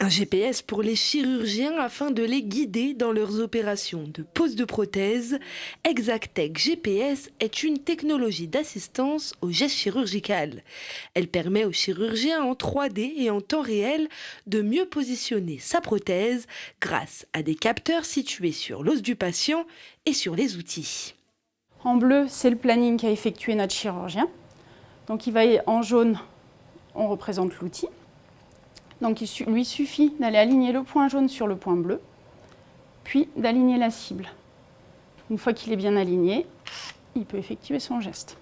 Un GPS pour les chirurgiens afin de les guider dans leurs opérations de pose de prothèse. Exactech GPS est une technologie d'assistance au geste chirurgical. Elle permet aux chirurgiens en 3D et en temps réel de mieux positionner sa prothèse grâce à des capteurs situés sur l'os du patient et sur les outils. En bleu, c'est le planning qu'a effectué notre chirurgien. Donc en jaune, on représente l'outil. Donc il lui suffit d'aller aligner le point jaune sur le point bleu, puis d'aligner la cible. Une fois qu'il est bien aligné, il peut effectuer son geste.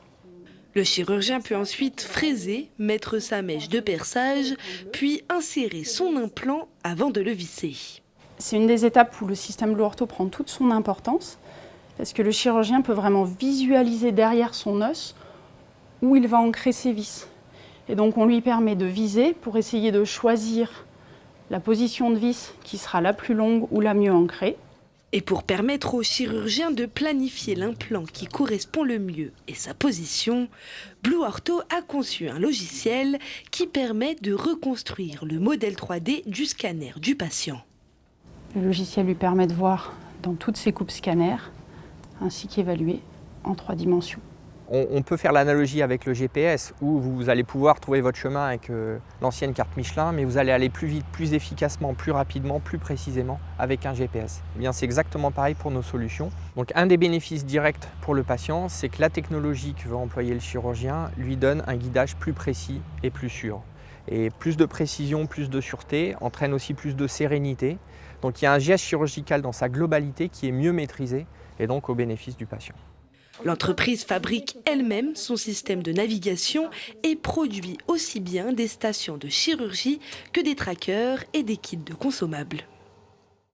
Le chirurgien peut ensuite fraiser, mettre sa mèche de perçage, puis insérer son implant avant de le visser. C'est une des étapes où le système Blue Ortho prend toute son importance, parce que le chirurgien peut vraiment visualiser derrière son os où il va ancrer ses vis. Et donc on lui permet de viser pour essayer de choisir la position de vis qui sera la plus longue ou la mieux ancrée. Et pour permettre au chirurgien de planifier l'implant qui correspond le mieux et sa position, Blue Ortho a conçu un logiciel qui permet de reconstruire le modèle 3D du scanner du patient. Le logiciel lui permet de voir dans toutes ses coupes scanner, ainsi qu'évaluer en 3 dimensions. On peut faire l'analogie avec le GPS où vous allez pouvoir trouver votre chemin avec l'ancienne carte Michelin, mais vous allez aller plus vite, plus efficacement, plus rapidement, plus précisément avec un GPS. Eh bien, c'est exactement pareil pour nos solutions. Donc un des bénéfices directs pour le patient, c'est que la technologie que veut employer le chirurgien lui donne un guidage plus précis et plus sûr. Et plus de précision, plus de sûreté entraîne aussi plus de sérénité. Donc il y a un geste chirurgical dans sa globalité qui est mieux maîtrisé et donc au bénéfice du patient. L'entreprise fabrique elle-même son système de navigation et produit aussi bien des stations de chirurgie que des trackers et des kits de consommables.